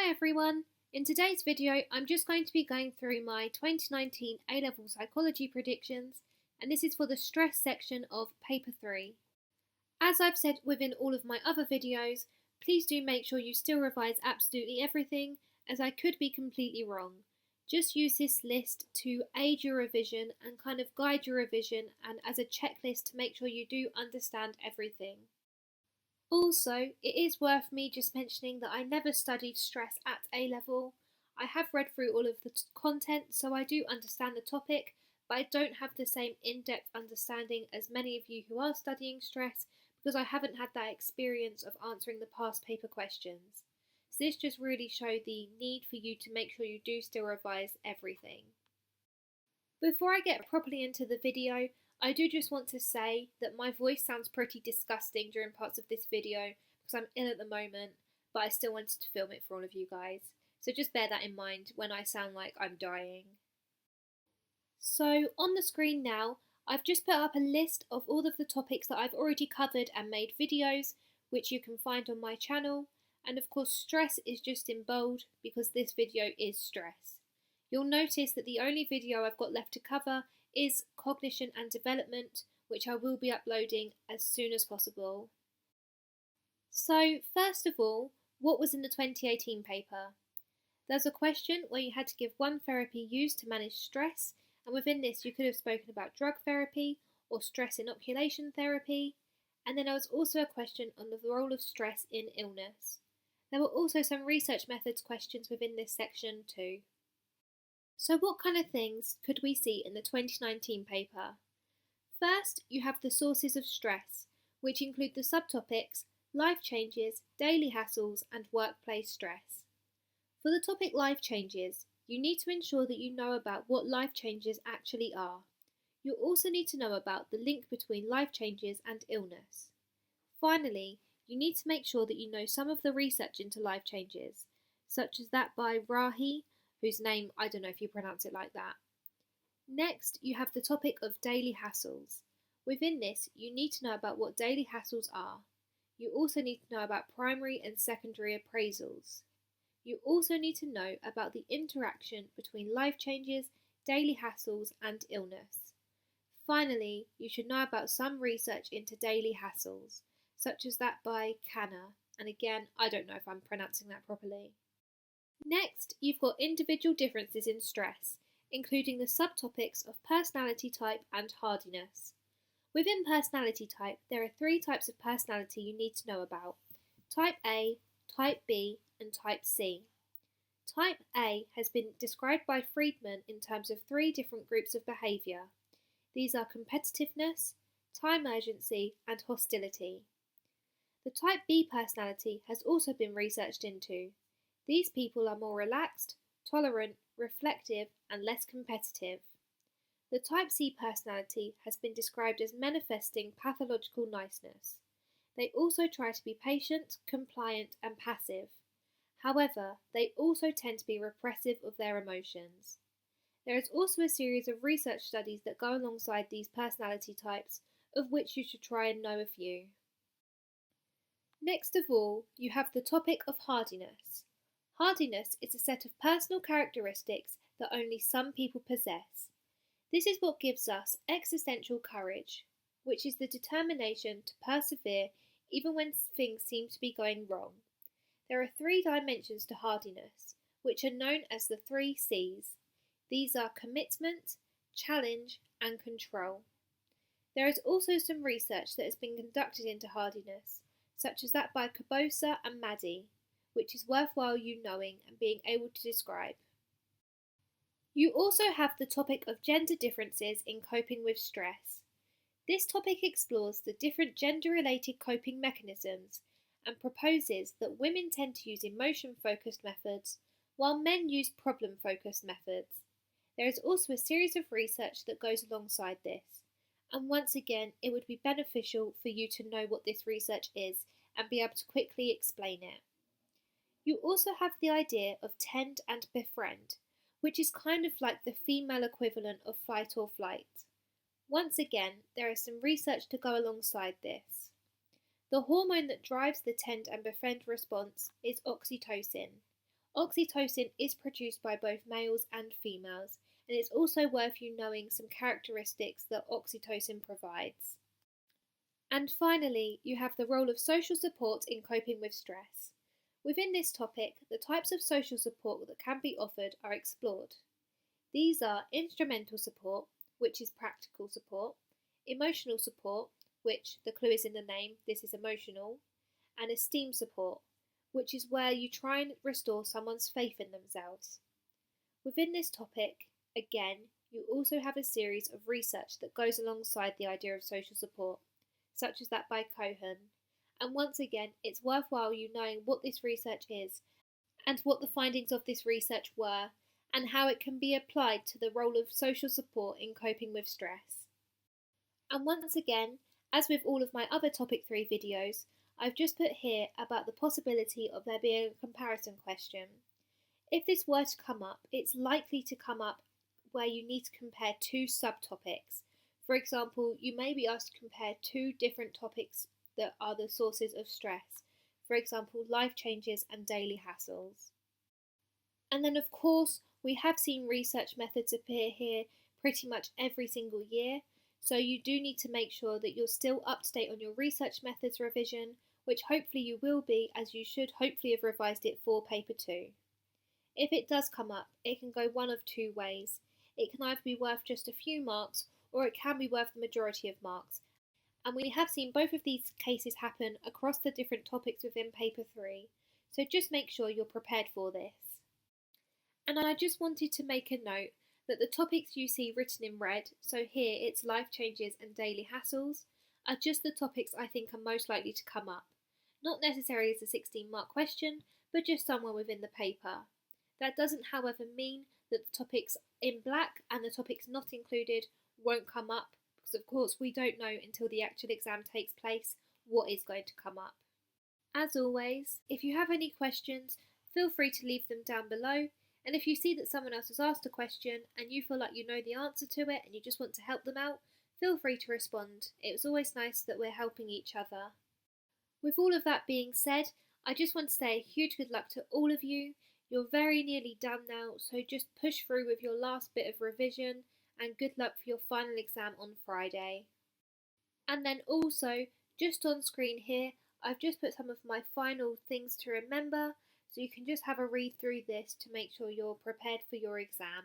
Hi everyone! In today's video I'm just going to be going through my 2019 A-Level Psychology predictions, and this is for the stress section of paper 3. As I've said within all of my other videos, please do make sure you still revise absolutely everything, as I could be completely wrong. Just use this list to aid your revision and kind of guide your revision, and as a checklist to make sure you do understand everything. Also, it is worth me just mentioning that I never studied stress at A-level. I have read through all of the content, so I do understand the topic, but I don't have the same in-depth understanding as many of you who are studying stress, because I haven't had that experience of answering the past paper questions. So this just really showed the need for you to make sure you do still revise everything. Before I get properly into the video, I do just want to say that my voice sounds pretty disgusting during parts of this video because I'm ill at the moment, but I still wanted to film it for all of you guys. So just bear that in mind when I sound like I'm dying. So on the screen now, I've just put up a list of all of the topics that I've already covered and made videos, which you can find on my channel. And of course stress is just in bold because this video is stress. You'll notice that the only video I've got left to cover is cognition and development, which I will be uploading as soon as possible. So first of all, what was in the 2018 paper? There's a question where you had to give one therapy used to manage stress, and within this you could have spoken about drug therapy or stress inoculation therapy, and then there was also a question on the role of stress in illness. There were also some research methods questions within this section too. So what kind of things could we see in the 2019 paper? First, you have the sources of stress, which include the subtopics life changes, daily hassles, and workplace stress. For the topic life changes, you need to ensure that you know about what life changes actually are. You'll also need to know about the link between life changes and illness. Finally, you need to make sure that you know some of the research into life changes, such as that by Rahi, whose name I don't know if you pronounce it like that. Next, you have the topic of daily hassles. Within this, you need to know about what daily hassles are. You also need to know about primary and secondary appraisals. You also need to know about the interaction between life changes, daily hassles, and illness. Finally, you should know about some research into daily hassles, such as that by Kanna, and again, I don't know if I'm pronouncing that properly. Next, you've got individual differences in stress, including the subtopics of personality type and hardiness. Within personality type, there are 3 types of personality you need to know about: Type A, Type B, and Type C. Type A has been described by Friedman in terms of 3 different groups of behaviour. These are competitiveness, time urgency, and hostility. The Type B personality has also been researched into. These people are more relaxed, tolerant, reflective, and less competitive. The Type C personality has been described as manifesting pathological niceness. They also try to be patient, compliant, and passive. However, they also tend to be repressive of their emotions. There is also a series of research studies that go alongside these personality types, of which you should try and know a few. Next of all, you have the topic of hardiness. Hardiness is a set of personal characteristics that only some people possess. This is what gives us existential courage, which is the determination to persevere even when things seem to be going wrong. There are 3 dimensions to hardiness, which are known as the 3 C's. These are commitment, challenge, and control. There is also some research that has been conducted into hardiness, such as that by Cabosa and Maddy, which is worthwhile you knowing and being able to describe. You also have the topic of gender differences in coping with stress. This topic explores the different gender-related coping mechanisms and proposes that women tend to use emotion-focused methods, while men use problem-focused methods. There is also a series of research that goes alongside this, and once again it would be beneficial for you to know what this research is and be able to quickly explain it. You also have the idea of tend and befriend, which is kind of like the female equivalent of fight or flight. Once again, there is some research to go alongside this. The hormone that drives the tend and befriend response is oxytocin. Oxytocin is produced by both males and females, and it's also worth you knowing some characteristics that oxytocin provides. And finally, you have the role of social support in coping with stress. Within this topic, the types of social support that can be offered are explored. These are instrumental support, which is practical support, emotional support, which the clue is in the name, this is emotional, and esteem support, which is where you try and restore someone's faith in themselves. Within this topic, again, you also have a series of research that goes alongside the idea of social support, such as that by Cohen. And once again, it's worthwhile you knowing what this research is and what the findings of this research were, and how it can be applied to the role of social support in coping with stress. And once again, as with all of my other Topic 3 videos, I've just put here about the possibility of there being a comparison question. If this were to come up, it's likely to come up where you need to compare two subtopics. For example, you may be asked to compare two different topics that are the sources of stress. For example, life changes and daily hassles. And then of course, we have seen research methods appear here pretty much every single year, so you do need to make sure that you're still up to date on your research methods revision, which hopefully you will be, as you should hopefully have revised it for paper 2. If it does come up, it can go one of two ways. It can either be worth just a few marks, or it can be worth the majority of marks. And we have seen both of these cases happen across the different topics within paper 3, so just make sure you're prepared for this. And I just wanted to make a note that the topics you see written in red, so here it's life changes and daily hassles, are just the topics I think are most likely to come up. Not necessarily as a 16-mark question, but just somewhere within the paper. That doesn't, however, mean that the topics in black and the topics not included won't come up, because of course we don't know until the actual exam takes place what is going to come up. As always, if you have any questions, feel free to leave them down below, and if you see that someone else has asked a question and you feel like you know the answer to it and you just want to help them out, feel free to respond. It's always nice that we're helping each other. With all of that being said, I just want to say a huge good luck to all of you. You're very nearly done now, so just push through with your last bit of revision, and good luck for your final exam on Friday. And then also, just on screen here, I've just put some of my final things to remember, so you can just have a read through this to make sure you're prepared for your exam.